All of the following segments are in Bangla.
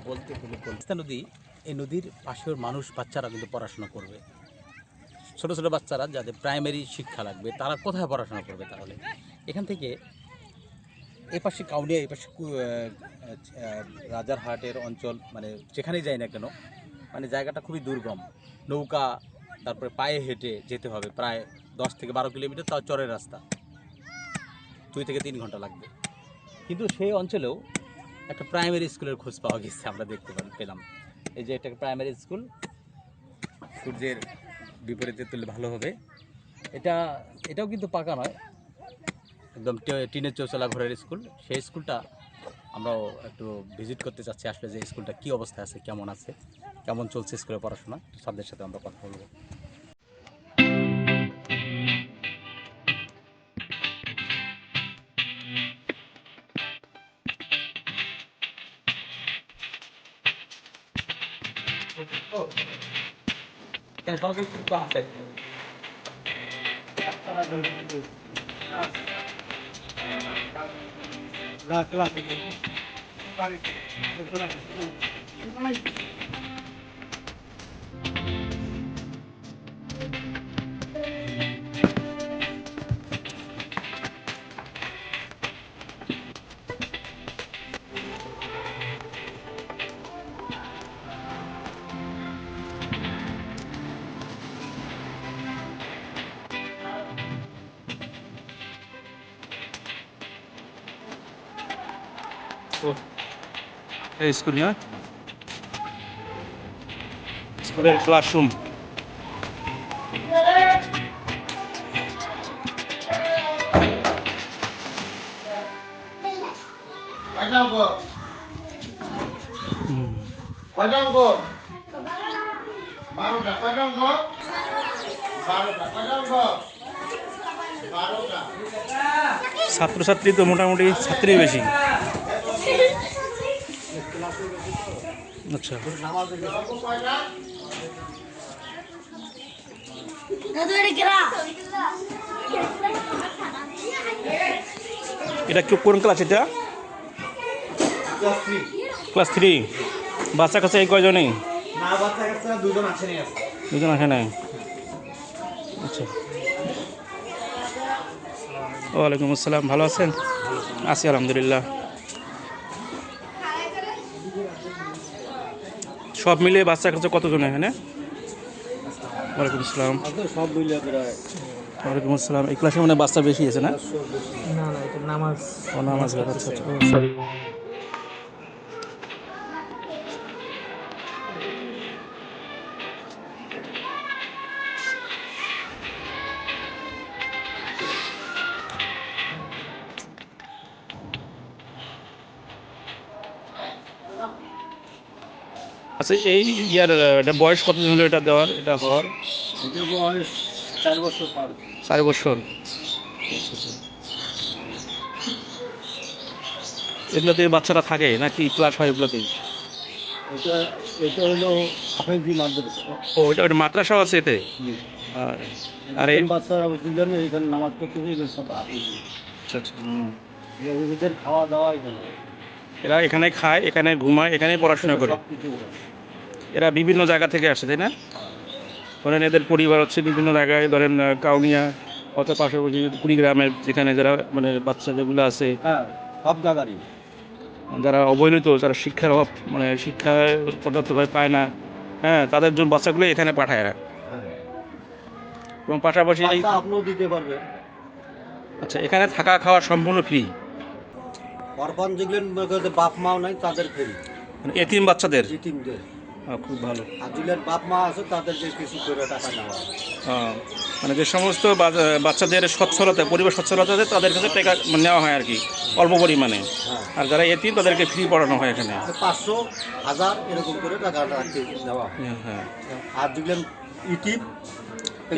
বলতে গেলে তিস্তা নদী, এই নদীর পাশের মানুষ বাচ্চারা কিন্তু পড়াশোনা করবে। ছোটো ছোটো বাচ্চারা যাদের প্রাইমারি শিক্ষা লাগবে তারা কোথায় পড়াশোনা করবে? তাহলে এখান থেকে এই পাশে কাউনিয়া, এই পাশে রাজারহাটের অঞ্চল, মানে যেখানেই যাই না কেন, মানে জায়গাটা খুবই দুর্গম। নৌকা, তারপরে পায়ে হেঁটে যেতে হবে প্রায় 10 থেকে 12 কিলোমিটার, তাও চরের রাস্তা, 2 থেকে 3 ঘন্টা লাগবে। কিন্তু সেই অঞ্চলেও একটা প্রাইমারি স্কুলের খোঁজ পাওয়া গেছে, আমরা দেখতে পেলাম। এই যে একটা প্রাইমারি স্কুল, সূর্যের বিপরীতে তুললে ভালো হবে। এটাও কিন্তু পাকা নয়, একদম টিনের চৌচলা ঘরের স্কুল। সেই স্কুলটা আমরাও একটু ভিজিট করতে চাচ্ছি, আসলে যে স্কুলটা কী অবস্থায় আছে, কেমন আছে, কেমন চলছে স্কুলের পড়াশোনা, সবদের সাথে আমরা কথা বলবো। এই স্কুল না, স্কুলের ক্লাসরুম। ছাত্রছাত্রী তো মোটামুটি ছাত্রী বেশি। আচ্ছা, এটা কোন ক্লাস? এটা ক্লাস 3। বাচ্চা কাছে এই কয়জনই? দুজন আসে নাই। আচ্ছা, ওয়ালাইকুম আসসালাম, ভালো আছেন? আছি আলহামদুলিল্লাহ। সব মিলিয়ে বাচ্চা কাছে কতজন এখানে? ওয়ালাইকুম আসসালাম। সব মিলে প্রায়। ওয়ালাইকুম আসসালাম। এই ক্লাসে মানে বাচ্চা বেশি আছে না? না, এটা নামাজ। ও নামাজ ঘর। আচ্ছা আচ্ছা, সরি। আচ্ছা, এই এটা বয়স কতদিন হলো এটা দেওয়ার, এটা হওয়ার? এটা বয়স 4 বছর পার। 4 বছর। এগুলোতে বাচ্চারা থাকে নাকি ক্লাস হয় এগুলোতে? এটা এটা হলো হাফেজি মাদ্রাসা। ও, এটা মাদ্রাসাও আছে এতে? আর এই বাচ্চারা বুঝলেন এখানে নামাজ পড়তে গিয়ে সব হাফেজি। আচ্ছা আচ্ছা। এদের খাওয়া দাওয়া এখানে। এরা এখানে খায়, এখানে ঘুমায়, এখানেই পড়াশোনা করে। এরা বিভিন্ন জায়গা থেকে আসে, তাই না? ধরেন এদের পরিবার হচ্ছে বিভিন্ন জায়গায়, ধরেন কাউনিয়া অথবা পাশাপাশি কুড়িগ্রামের যেখানে যারা মানে বাচ্চা যেগুলো আছে, হ্যাঁ, সব জায়গারই। যারা অবহেলিত, যারা শিক্ষার অভাব, মানে শিক্ষা পর্যাপ্তভাবে পায় না, হ্যাঁ, তাদের জন্য বাচ্চাগুলো এখানে পাঠায় এরা। এবং পাশাপাশি আপনিও দিতে পারবেন। আচ্ছা, এখানে থাকা খাওয়া সম্পূর্ণ ফ্রি? অরফান যেগুলো বাপ মাও নাই তাদের ফ্রি। মানে এতিম বাচ্চাদের? এতিমদের। খুব ভালো। আর যেগুলোর বাপ মা আছে তাদেরকে কিছু করে টাকা নেওয়া হয়। মানে যে সমস্ত বাচ্চাদের সচ্ছলতা, পরিবার সচ্ছলতা আছে তাদের কাছে টাকা নেওয়া হয় আর কি, অল্প পরিমাণে। আর যারা এতিম তাদেরকে ফ্রি পড়ানো হয় এখানে। 500, 1000 এরকম করে টাকা দেওয়া হয়। হ্যাঁ। আর যেগুলো ইটিম,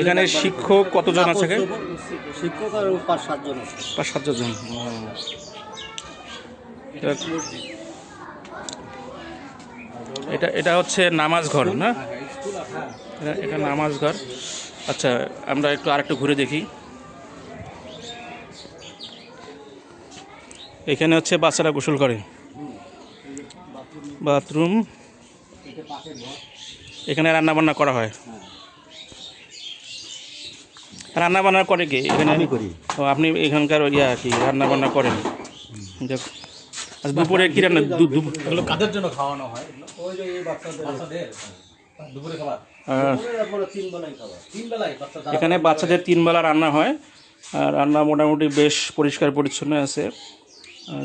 এখানে শিক্ষক কতজন আছে? শিক্ষক আর 5-7 জন আছে। 5-7 জন। এটা হচ্ছে নামাজ ঘর না? এটা নামাজ ঘর। আচ্ছা, আমরা একটু আরেকটু ঘুরে দেখি। এখানে হচ্ছে বাচ্চারা গোসল করে। বাথরুম, এখানে রান্না বান্না করা হয়। রান্না বান্না করে কি এখানে? আমি করি। ও, আপনি এখানকার ইয়া কি রান্না বান্না করেন? যাক। আচ্ছা, দুপুরে কি রান্না? এগুলো কাদের জন্য খাওয়ানো হয় এগুলো? ওই যে এই বাচ্চাদের বাচ্চাদের দুপুরে খাবার আমরা 3 বেলায় খাবার। 3 বেলায় বাচ্চা যারা এখানে বাচ্চাদের 3 বেলা রান্না হয়। আর রান্না মোটামুটি বেশ পরিষ্কার পরিচ্ছন্ন আছে।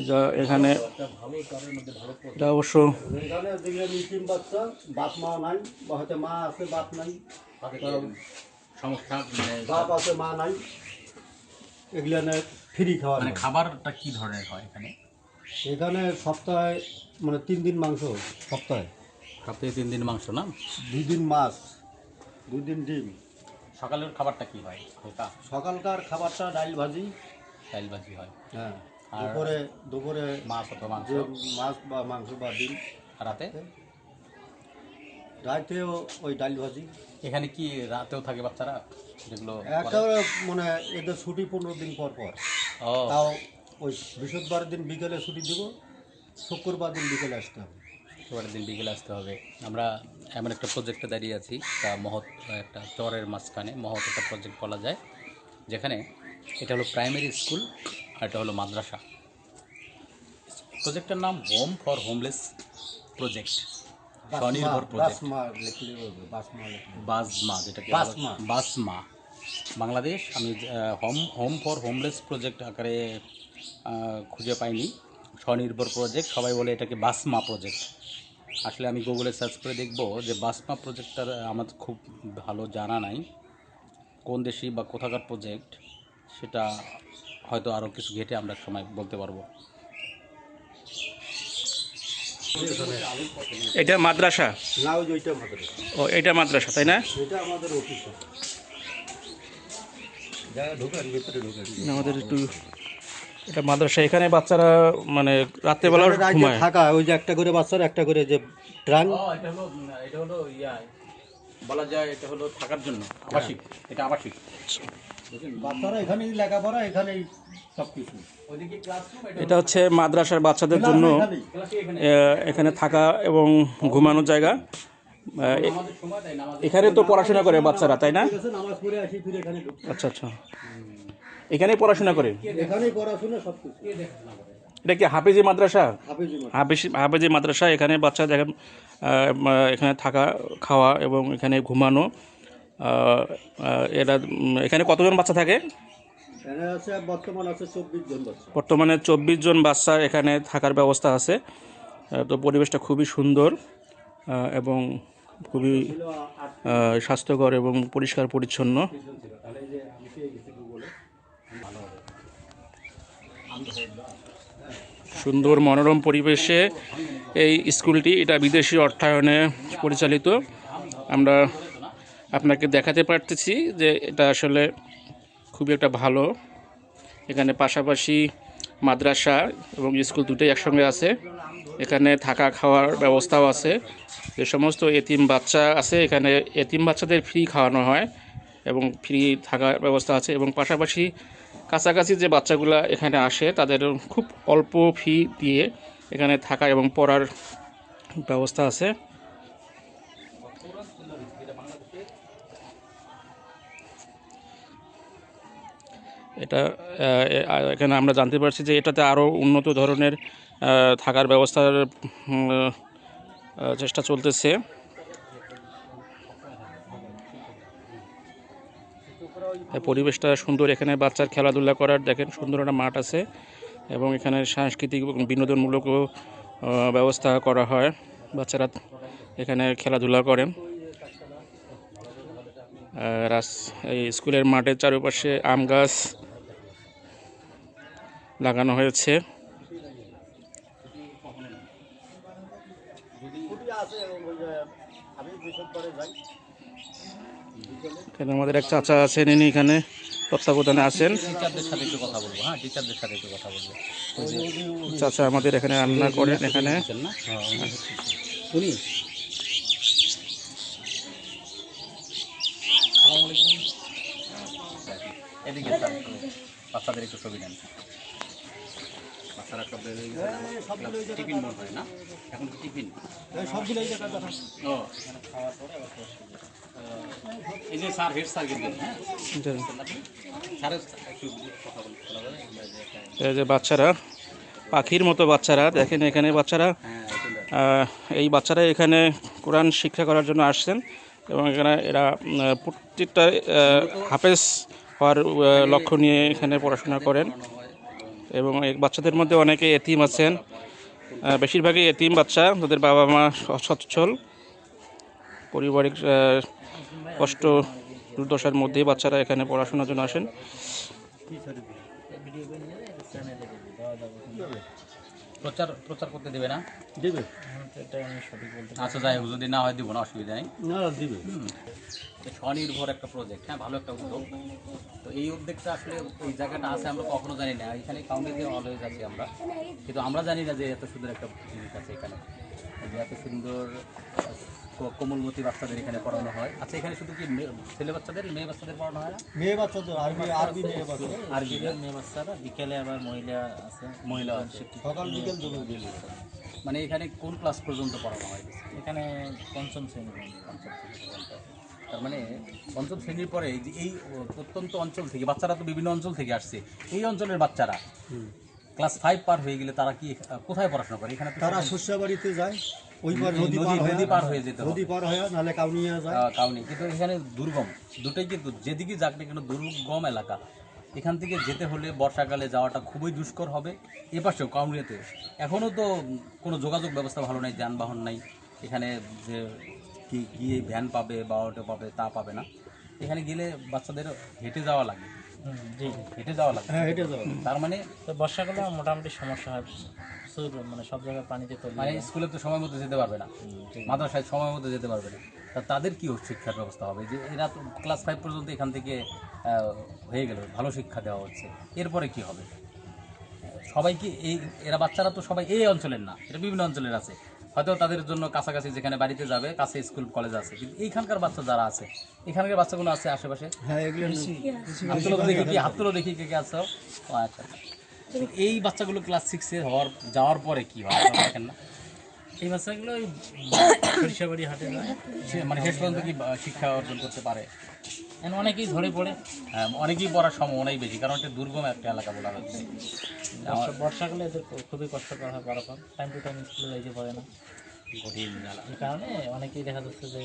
যা এখানে এটা অবশ্য এখানে দেখলেন ইতিম বাচ্চা, বাপ মা নাই, বা হয়তো মা আছে বাপ নাই, সমস্যা মানে বাপ আছে মা নাই, এগুলো ফ্রি খাওয়া। মানে খাবারটা কি ধরনের হয় এখানে? এখানে সপ্তাহে মানে 3 দিন মাংস, সপ্তাহে সপ্তাহে 3 দিন মাংস না? 2 দিন মাছ, 2 দিন ডিম। সকালের খাবারটা কি হয়? হালকা সকালকার খাবারটা ডাল ভাজি, ডাল ভাজি হয়, হ্যাঁ। আর দুপুরে মাছ অথবা মাংস, যে মাছ বা মাংস বা ডিম। আর রাতে রাতেও ওই ডাল ভাজি। এখানে কি রাতেও থাকে বাচ্চারা যেগুলো একেবারে মানে এদের ছুটি 15 দিন পর পর। ও তাও ওই বৃহস্পতিবার দিন বিকেলে ছুটি দিব, শুক্রবার দিন বিকেলে আসতে হবে। শুক্রবারের দিন বিকেলে আসতে হবে। আমরা এমন একটা প্রজেক্টে দাঁড়িয়ে আছি, তা মহৎ একটা চরের মাঝখানে মহৎ একটা প্রজেক্ট বলা যায়, যেখানে এটা হলো প্রাইমারি স্কুল আর এটা হলো মাদ্রাসা। প্রজেক্টের নাম হোম ফর হোমলেস প্রজেক্ট, স্বনির্ভর প্রজেক্ট, বাসমা, যেটাকে বাসমা। বাসমা বাংলাদেশ। আমি হোম ফর হোমলেস প্রজেক্ট আকারে খুঁজে পাইনি, স্বনির্ভর প্রজেক্ট সবাই বলে এটাকে বাসমা প্রজেক্ট। আসলে আমি গুগলে সার্চ করে দেখব যে বাসমা প্রজেক্টটার আমার খুব ভালো জানা নাই, কোন দেশি বা কোথাকার প্রজেক্ট সেটা হয়তো আরও কিছু ঘেটে আমরা এক সময় বলতে পারবো। এটা মাদ্রাসা। না, ওই যে ওইটা মাদ্রাসা। ও, এটা মাদ্রাসা তাই না? এটা আমাদের অফিস। জায়গা ঢোকার ভিতরে ঢোকার আমাদের একটু এটা মাদ্রাসা। এখানে বাচ্চারা মানে রাত্রেবেলা ঘুমায়। থাকা, ওই যে একটা করে বাচ্চার একটা করে যে ট্রাঙ্ক। এটা হলো বলা যায় এটা হলো থাকার জন্য আবাসিক, এটা আবাসিক। বাচ্চারা এখানেই লেখাপড়া, এখানেই সব কিছু। ওইদিকে ক্লাসরুম, এটা হচ্ছে মাদ্রাসার বাচ্চাদের জন্য এখানে থাকা এবং ঘুমানোর জায়গা। আমাদের সময় তাই না, এখানে তো পড়াশোনা করে বাচ্চারা তাই না? নামাজ পড়ে আসি, ফিরে এখানে ঢুকি। আচ্ছা আচ্ছা, এখানেই পড়াশোনা করে। এখানেই পড়াশোনা সব কিছু। এটা কি হাফেজি মাদ্রাসা? হাফেজি হাফেজি মাদ্রাসা। এখানে বাচ্চা দেখেন এখানে থাকা, খাওয়া এবং এখানে ঘুমানো। এরা এখানে কতজন বাচ্চা থাকে? এখানে আছে বর্তমানে আছে 24 জন বাচ্চা। বর্তমানে 24 জন বাচ্চা এখানে থাকার ব্যবস্থা আছে। তো পরিবেশটা খুবই সুন্দর এবং খুবই স্বাস্থ্যকর এবং পরিষ্কার পরিচ্ছন্ন। সুন্দর মনোরম পরিবেশে এই স্কুলটি, এটা বিদেশি অর্থায়নে পরিচালিত। আমরা আপনাকে দেখাতে পারতেছি যে এটা আসলে খুবই একটা ভালো। এখানে পাশাপাশি মাদ্রাসা এবং স্কুল দুটোই একসঙ্গে আছে। এখানে থাকা খাওয়ার ব্যবস্থাও আছে। যে সমস্ত এতিম বাচ্চা আছে এখানে এতিম বাচ্চাদের ফ্রি খাওয়ানো হয় এবং ফ্রি থাকার ব্যবস্থা আছে। এবং পাশাপাশি কাছাকাছি যে বাচ্চাগুলো এখানে আসে তাদের খুব অল্প ফি দিয়ে এখানে থাকা এবং পড়ার ব্যবস্থা আছে। এটা এখানে আমরা জানতে পারছি যে এটাতে আরও উন্নত ধরনের থাকার ব্যবস্থার চেষ্টা চলতেছে। পরিবেশটা সুন্দর, এখানে বাচ্চার খেলাধুলা করার দেখেন সুন্দর একটা মাঠ আছে এবং এখানে সাংস্কৃতিক এবং বিনোদনমূলকও ব্যবস্থা করা হয়। বাচ্চারা এখানে খেলাধুলা করেন। এই স্কুলের মাঠের চারপাশে আম গাছ লাগানো হয়েছে। এখানে আমাদের এক চাচা আছেন, ইনি এখানে তত্ত্বাবধানে আছেন। টিচারদের সাথে একটু কথা বলবো। হ্যাঁ, টিচারদের সাথে একটু কথা বলবো। চাচা আমাদের এখানে রান্না করেন। এখানে না উনি এদিকে বাচ্চাদের একটু ছবি নেন। বাচ্চারা সব বের হয়ে গেছে, টিফিন মনে হয় না, এখন টিফিন সবগুলো এই জায়গায় দেখা ও এই যে স্যার হেড স্যার কিন্তু হ্যাঁ স্যারের একটু কথা বলতে শোনা যাবে এই যে বাচ্চারা, পাখির মতো বাচ্চারা, দেখেন এখানে বাচ্চারা, এই বাচ্চারা এখানে কোরআন শিক্ষা করার জন্য আসছেন এবং এখানে এরা প্রত্যেকটা হাফেজ হওয়ার লক্ষ্য নিয়ে এখানে পড়াশোনা করেন। এবং এই বাচ্চাদের মধ্যে অনেকে এতিম আছেন, বেশিরভাগই এতিম বাচ্চা, তাদের বাবা মা সচ্ছল, পারিবারিক কষ্ট দুর্দশার মধ্যেই বাচ্চারা এখানে পড়াশোনার জন্য আসেন। প্রচার করতে দেবে না? দিবে আচ্ছা যাই হোক, যদি না হয় দিব না, অসুবিধা নেই। না দিবে স্বনির্ভর একটা প্রজেক্ট, হ্যাঁ ভালো একটা উদ্যোগ। তো এই উদ্যোগটা আসলে এই জায়গাটা আছে আমরা কখনো জানি না, এখানে কাউন্টিতে অলওয়েজ আছি আমরা, কিন্তু আমরা জানি না যে এত সুন্দর একটা জিনিস আছে এখানে, যে এত সুন্দর কোমলমতি বাচ্চাদের এখানে পড়ানো হয়। আচ্ছা এখানে শুধু কি ছেলে বাচ্চাদের, মেয়ে বাচ্চাদের পড়ানো হয় না? মেয়ে বাচ্চাদের আরবি মেয়ে বাচ্চা আরবি মেয়ে বাচ্চারা, বিকেলে আবার মহিলা আছে, মহিলা আছে, সকাল বিকেল দুটো দিলে মানে এখানে কোন ক্লাস পর্যন্ত পড়ানো হয়? এখানে পঞ্চম শ্রেণী তার মানে পঞ্চম শ্রেণীর পরে এই যে এই প্রত্যন্ত অঞ্চল থেকে বাচ্চারা তো বিভিন্ন অঞ্চল থেকে আসছে, এই অঞ্চলের বাচ্চারা ক্লাস 5 পার হয়ে গেলে তারা কি কোথায় পড়াশোনা করে? এখানে তো তারা শস্যাবাড়িতে যায়, ওই পার নদী পার হয়ে যেতে হবে, নদী পার হয়ে নাহলে কাউনিয়া যায়। কাউনি, কিন্তু এখানে দুর্গম, দুটোই কিন্তু যেদিকে যাক না কেন দুর্গম এলাকা, এখান থেকে যেতে হলে বর্ষাকালে যাওয়াটা খুবই দুষ্কর হবে। এপাশেও কাউনিয়াতে এখনও তো কোনো যোগাযোগ ব্যবস্থা ভালো নাই, যানবাহন নাই, এখানে যে কি গিয়ে ভ্যান পাবে বা অটো পাবে তা পাবে না, এখানে গেলে বাচ্চাদের হেঁটে যাওয়া লাগে, হেঁটে যাওয়া লাগে। হ্যাঁ এটা যাবে। তার মানে তো বর্ষাকালে মোটামুটি সমস্যা হয়, মানে সব জায়গায় পানিতে তৈরি মানে স্কুলে তো সময় মতো যেতে পারবে না, মাদ্রাসায় সময় মতো যেতে পারবে না, তাদের কি শিক্ষার ব্যবস্থা হবে? যে এরা তো ক্লাস 5 পর্যন্ত এখান থেকে হয়ে গেল, ভালো শিক্ষা দেওয়া হচ্ছে, এরপরে কি হবে? সবাই কি এরা বাচ্চারা তো সবাই এই অঞ্চলের না, এটা বিভিন্ন অঞ্চলের আছে, হয়তো তাদের জন্য কাছাকাছি যেখানে বাড়িতে যাবে কাছে স্কুল কলেজ আছে, কিন্তু এইখানকার বাচ্চা যারা আছে, এখানকার বাচ্চাগুলো আছে আশেপাশে, হ্যাঁ এগুলো হাত তুলো দেখি কে কে আছে। ও আচ্ছা, এই বাচ্চাগুলো ক্লাস 6-এ যাওয়ার পরে কি হয় দেখেন না? এই বাচ্চাগুলো ওই সরিষাবাড়ি হাটে যায়, মানে শেষ পর্যন্ত কি শিক্ষা অর্জন করতে পারে? এখন অনেকেই ধরে পড়ে। হ্যাঁ, অনেকেই পড়ার সম্ভাবনাই বেশি, কারণ এটা দুর্গম একটা এলাকা বলা হচ্ছে। বর্ষাকালে এদের খুবই কষ্টকর হয়, বারবার টাইম টু টাইম স্কুলে যাইতে পারে না, কঠিন জ্বালা। এই কারণে অনেকেই দেখা যাচ্ছে যে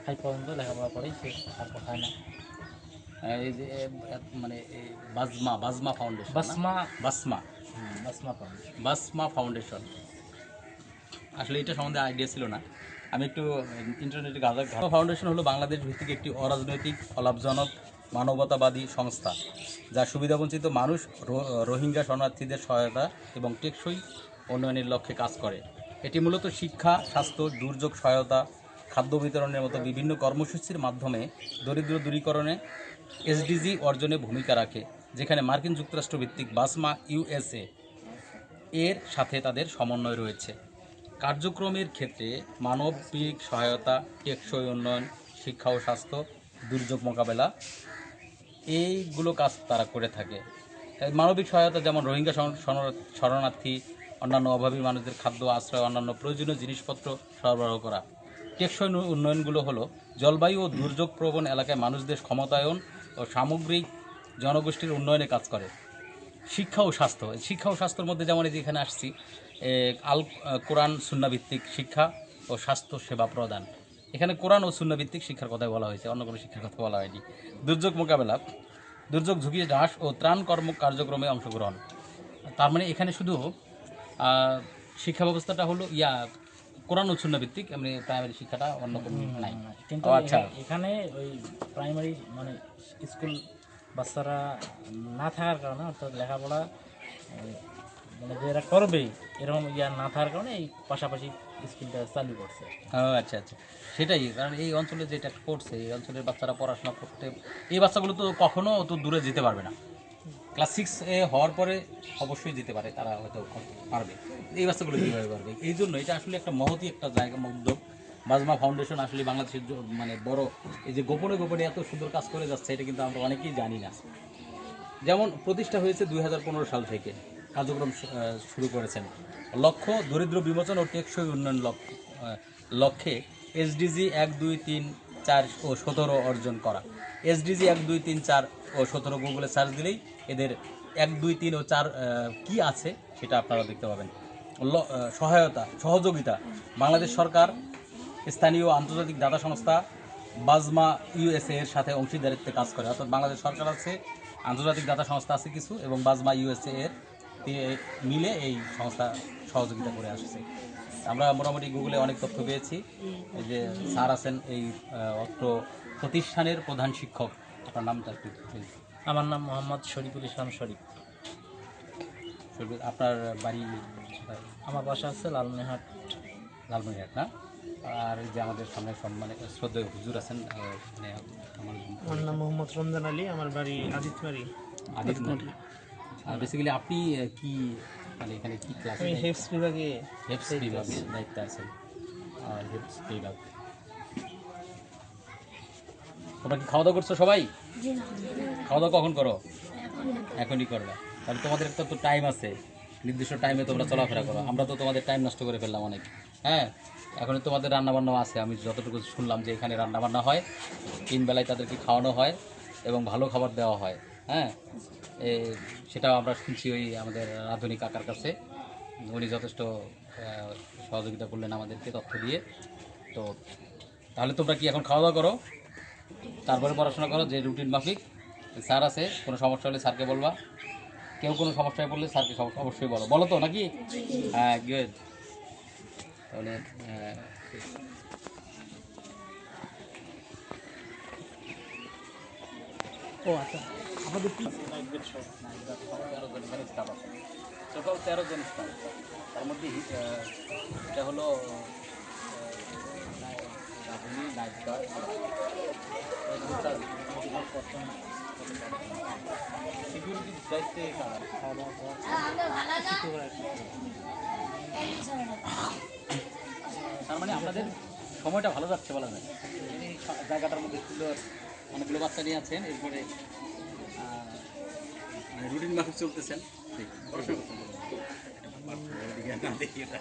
5 পর্যন্ত লেখাপড়া করেই সে আর কোথায় না। এই যে মানে এই বাজমা ফাউন্ডেশন, বাসমা বাসমা বাসমা পাবে। বাসমা ফাউন্ডেশন, আসলে এটা সম্বন্ধে আইডিয়া ছিল না, আমি একটু ইন্টারনেটে বাসমা ফাউন্ডেশন হলো বাংলাদেশ ভিত্তিক একটি অরাজনৈতিক অলাভজনক মানবতাবাদী সংস্থা, যা সুবিধাবঞ্চিত মানুষ, রোহিঙ্গা শরণার্থীদের সহায়তা এবং টেকসই উন্নয়নের লক্ষ্যে কাজ করে। এটি মূলত শিক্ষা, স্বাস্থ্য, দুর্যোগ সহায়তা, খাদ্য বিতরণের মতো বিভিন্ন কর্মসূচির মাধ্যমে দরিদ্র দূরীকরণে এসডিজি অর্জনে ভূমিকা রাখে, যেখানে মার্কিন যুক্তরাষ্ট্র ভিত্তিক বাসমা ইউএসএ এর সাথে তাদের সমন্বয় রয়েছে। কার্যক্রমের ক্ষেত্রে মানবিক সহায়তা, টেকসই উন্নয়ন, শিক্ষা ও স্বাস্থ্য, দুর্যোগ মোকাবেলা, এইগুলো কাজ তারা করে থাকে। মানবিক সহায়তা যেমন রোহিঙ্গা শরণার্থী, অন্যান্য অভাবী মানুষদের খাদ্য, আশ্রয়, অন্যান্য প্রয়োজনীয় জিনিসপত্র সরবরাহ করা। টেকসই উন্নয়নগুলো হলো জলবায়ু ও দুর্যোগ প্রবণ এলাকায় মানুষদের ক্ষমতায়ন ও সামগ্রিক জনগোষ্ঠীর উন্নয়নে কাজ করে। শিক্ষা ও স্বাস্থ্যের মধ্যে যেমন এই যে এখানে আসছি, আল কোরআন সুন্নাভিত্তিক শিক্ষা ও স্বাস্থ্য সেবা প্রদান, এখানে কোরআন ও সুন্নাভিত্তিক শিক্ষার কথাই বলা হয়েছে, অন্য কোনো শিক্ষার কথা বলা হয়নি। দুর্যোগ মোকাবেলা, দুর্যোগ ঝুঁকি হ্রাস ও ত্রাণ কার্যক্রমে অংশগ্রহণ। তার মানে এখানে শুধু শিক্ষা ব্যবস্থাটা হলো কোরআন ও সুন্নাভিত্তিক, এমনি প্রাইমারি শিক্ষাটা অন্য কোনো নাই। কিন্তু আচ্ছা, এখানে ওই প্রাইমারি মানে স্কুল বাচ্চারা না থাকার কারণে, অর্থাৎ লেখাপড়া মানে যে এরা করবেই এরকম না থাকার কারণে এই পাশাপাশি স্কুলটা চালু করছে। আচ্ছা, সেটাই, কারণ এই অঞ্চলে যেটা করছে, এই অঞ্চলের বাচ্চারা পড়াশোনা করতে, এই বাচ্চাগুলো তো কখনো তো দূরে যেতে পারবে না, ক্লাস 6-এ হওয়ার পরে অবশ্যই যেতে পারে, তারা হয়তো পারবে, এই বাচ্চাগুলো কীভাবে পারবে? এই জন্য এটা আসলে একটা মহতী একটা জায়গা, উদ্যোগ। বাজমা ফাউন্ডেশন আসলে বাংলাদেশের মানে বড়, এই যে গোপনে এত সুন্দর কাজ করে যাচ্ছে, এটা কিন্তু আমরা অনেকেই জানি না। যেমন প্রতিষ্ঠা হয়েছে 2015 সাল থেকে, কার্যক্রম শুরু করেছেন। লক্ষ্য দরিদ্র বিমোচন ও টেকসই উন্নয়ন লক্ষ্যে এসডিজি 1, 2, 3, 4 ও 17 অর্জন করা। এসডিজি 1, 2, 3, 4 ও 17 গুগলে সার্চ দিলেই এদের 1, 2, 3 ও 4 কি আছে সেটা আপনারা দেখতে পাবেন। সহযোগিতা বাংলাদেশ সরকার, স্থানীয় আন্তর্জাতিক দাতা সংস্থা বাজমা ইউএসএ এর সাথে অংশীদারিত্বে কাজ করে। অর্থাৎ বাংলাদেশ সরকার আছে, আন্তর্জাতিক দাতা সংস্থা আছে কিছু, এবং বাজমা ইউএসএ এর মিলে এই সংস্থা সহযোগিতা করে আসছে। আমরা মোটামুটি গুগলে অনেক তথ্য পেয়েছি। এই যে স্যার আছেন এই অত্র প্রতিষ্ঠানের প্রধান শিক্ষক, আপনার নামটা একটু প্লিজ। আমার নাম মোহাম্মদ শরীফুল ইসলাম শরীফ। আপনার বাড়ি কোথায়? আমার বাসা আছে লালমনিরহাট। লালমনিরহাট না? আর এই যে আমাদের সামনে সম্মানে শ্রদ্ধেয় হুজুর আছেন, মানে আমার নাম মোহাম্মদ রমজান আলী, আমার বাড়ি আদিতমারি। আদিতমারি। আর বেসিক্যালি আপনি কি মানে এখানে কি ক্লাস? আমি হেফস বিভাগে হেফস বিভাগে দায়িত্বে আছেন। হেফস বিভাগ। তোমরা কি খাওয়া দাওয়া করছো সবাই? খাওয়া দাওয়া কখন করো? এখনই করবে? তাহলে তোমাদের একটা তো টাইম আছে, নির্দিষ্ট টাইমে তোমরা চলাফেরা করো। আমরা তো তোমাদের টাইম নষ্ট করে ফেললাম অনেক। হ্যাঁ, এখন তোমাদের রান্নাবান্না আছে, আমি যতটুকু শুনলাম যে এখানে রান্নাবান্না হয়, 3 বেলায় তাদেরকে খাওয়ানো হয় এবং ভালো খাবার দেওয়া হয়। হ্যাঁ, সেটাও আমরা শুনছি ওই আমাদের রাধুনী কাকার কাছে। উনি যথেষ্ট সহযোগিতা করলেন আমাদেরকে তথ্য দিয়ে। তো তাহলে তোমরা কি এখন খাওয়া দাওয়া করো, তারপরে পড়াশোনা করো যে রুটিন মাফিক। স্যার আছে, কোনো সমস্যা হলে স্যারকে বলবা। কেউ কোনো সমস্যায় পড়লে স্যারকে অবশ্যই বলো তো নাকি? হ্যাঁ, গুড। তাহলে ও আচ্ছা, আমাদের কি 13 জন স্টাফ। তার মধ্যে এটা হলো রাধুনী, নাইট গার্ড, সিকিউরিটির দায়িত্বে খাওয়া দাওয়া তার মানে আপনাদের সময়টা ভালো যাচ্ছে বলা যায়। এই জায়গাটার মধ্যে সুন্দর অনেকগুলো বাচ্চা নিয়ে আছেন, এরপরে রুটিন মাফিক চলতেছেন। পড়াশোনা করছেন দেখি এটা